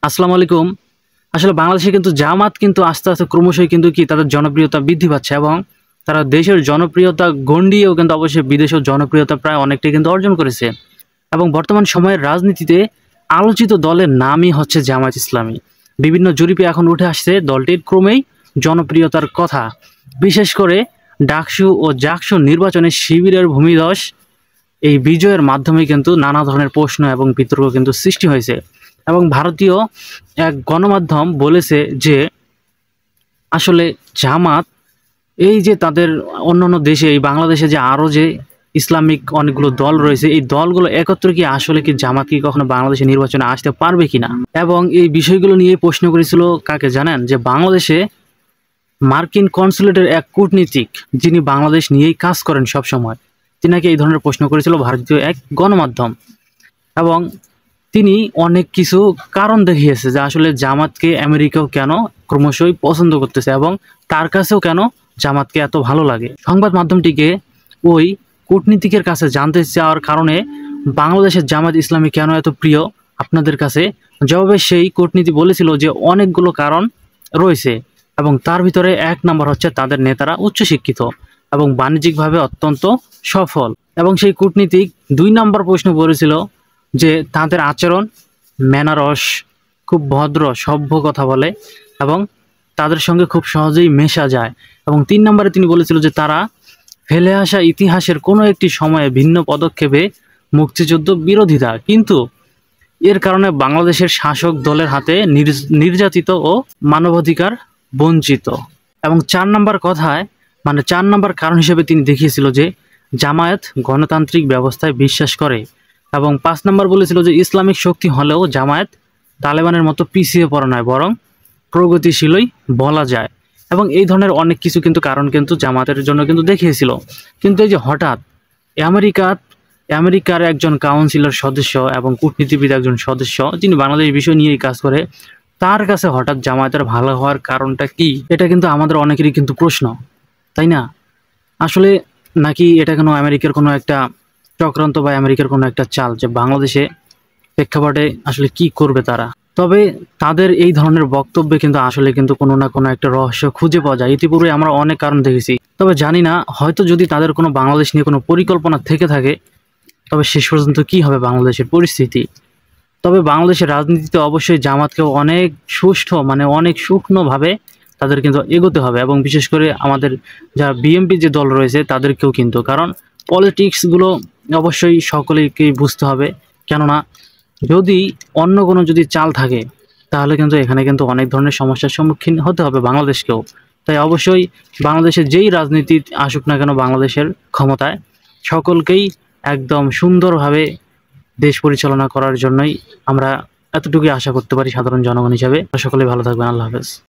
আসসালামু আলাইকুম। আসলে বাংলাদেশে কিন্তু জামাত কিন্তু আস্তে, আস্তে ক্রমশই কিন্তু তাদের জনপ্রিয়তা বৃদ্ধি পাচ্ছে এবং তারা দেশের জনপ্রিয়তা গণ্ডিয়েও কিন্তু অবশ্যই বিদেশেও জনপ্রিয়তা প্রায় অনেকটাই কিন্তু অর্জন করেছে। এবং বর্তমান সময়ের রাজনীতিতে আলোচিত দলের নামই হচ্ছে জামায়াত ইসলামী। বিভিন্ন জরিপে এখন উঠে আসছে দলটির ক্রমেই জনপ্রিয়তার কথা। বিশেষ করে ডাকসু ও জাকসু নির্বাচনে শিবিরের ভূমিধস এই বিজয়ের মাধ্যমে কিন্তু নানা ধরনের প্রশ্ন এবং বিতর্ক কিন্তু সৃষ্টি হয়েছে। এবং ভারতীয় এক গণমাধ্যম বলেছে যে আসলে জামাত এই যে তাদের অন্যান্য দেশে এই বাংলাদেশে যে আরও যে ইসলামিক অনেকগুলো দল রয়েছে, এই দলগুলো একত্রে কি আসলে কি জামাত কি কখনো বাংলাদেশে নির্বাচনে আসতে পারবে কিনা। এবং এই বিষয়গুলো নিয়ে প্রশ্ন করেছিল কাকে জানেন, যে বাংলাদেশে মার্কিন কনসুলেটের এক কূটনীতিক, যিনি বাংলাদেশ নিয়েই কাজ করেন সব সময়, তিনাকে এই ধরনের প্রশ্ন করেছিল ভারতীয় এক গণমাধ্যম। এবং তিনি অনেক কিছু কারণ দেখিয়েছে যে আসলে জামাতকে আমেরিকাও কেন ক্রমশই পছন্দ করতেছে এবং তার কাছেও কেন জামাতকে এত ভালো লাগে। সংবাদ মাধ্যমটিকে ওই কূটনীতিকের কাছে জানতে চাওয়ার কারণে বাংলাদেশের জামাত ইসলামী কেন এত প্রিয় আপনাদের কাছে, জবাবে সেই কূটনীতি বলেছিল যে অনেকগুলো কারণ রয়েছে এবং তার ভিতরে এক নম্বর হচ্ছে তাদের নেতারা উচ্চশিক্ষিত এবং বাণিজ্যিকভাবে অত্যন্ত সফল। এবং সেই কূটনীতিক দুই নম্বর প্রশ্ন করেছিল যে তাদের আচরণ, ম্যানারস, খুব ভদ্র সভ্য কথা বলে এবং তাদের সঙ্গে খুব সহজেই মেশা যায়। এবং তিন নম্বরে তিনি বলেছিল যে তারা ফেলে আসা ইতিহাসের কোনো একটি সময়ে ভিন্ন পদক্ষেপে মুক্তিযুদ্ধ বিরোধিতা, কিন্তু এর কারণে বাংলাদেশের শাসক দলের হাতে নির্যাতিত ও মানবাধিকার বঞ্চিত। এবং চার নম্বর কথায় চার নম্বর কারণ হিসেবে তিনি দেখিয়েছিল যে জামায়াত গণতান্ত্রিক ব্যবস্থায় বিশ্বাস করে। এবং পাঁচ নম্বর বলেছিল যে ইসলামিক শক্তি হলেও জামায়াত তালেবানের মতো পিছিয়ে পড়া নয়, বরং প্রগতিশীলই বলা যায়। এবং এই ধরনের অনেক কিছু কিন্তু কারণ কিন্তু জামায়াতের জন্য কিন্তু দেখিয়েছিল। কিন্তু এই যে হঠাৎ আমেরিকার একজন কাউন্সিলর সদস্য এবং কূটনীতিবিদ একজন সদস্য, যিনি বাংলাদেশ বিষয় নিয়েই কাজ করে, তার কাছে হঠাৎ জামায়াতের ভালো হওয়ার কারণটা কি, এটা কিন্তু আমাদের অনেকেরই কিন্তু প্রশ্ন, তাই না? আসলে নাকি এটা কোনো আমেরিকার কোনো একটা চক্রান্ত বা আমেরিকার কোনো একটা চাল যে বাংলাদেশে প্রেক্ষাপটে আসলে কি করবে তারা। তবে তাদের এই ধরনের বক্তব্যে কিন্তু আসলে কিন্তু কোনো না কোনো একটা রহস্য খুঁজে পাওয়া যায়। ইতিপূর্বে আমরা অনেক কারণ দেখেছি, তবে জানি না হয়তো যদি তাদের কোনো বাংলাদেশ নিয়ে কোনো পরিকল্পনা থেকে থাকে, তবে শেষ পর্যন্ত কি হবে বাংলাদেশের পরিস্থিতি। তবে বাংলাদেশের রাজনীতিতে অবশ্যই জামাতকেও অনেক সুষ্ঠু অনেক সূক্ষ্মভাবে তাদের কিন্তু এগোতে হবে। এবং বিশেষ করে আমাদের যারা বিএনপি যে দল রয়েছে তাদেরকেও কিন্তু, কারণ পলিটিক্সগুলো অবশ্যই সকলেকেই বুঝতে হবে। কেননা যদি অন্য কোনো যদি চাল থাকে তাহলে কিন্তু এখানে কিন্তু অনেক ধরনের সমস্যার সম্মুখীন হতে হবে বাংলাদেশকেও। তাই অবশ্যই বাংলাদেশের যেই রাজনীতি আসুক না কেন বাংলাদেশের ক্ষমতায়, সকলকেই একদম সুন্দরভাবে দেশ পরিচালনা করার জন্যই আমরা এতটুকুই আশা করতে পারি সাধারণ জনগণ হিসাবে। সকলেই ভালো থাকবেন। আল্লাহ হাফেজ।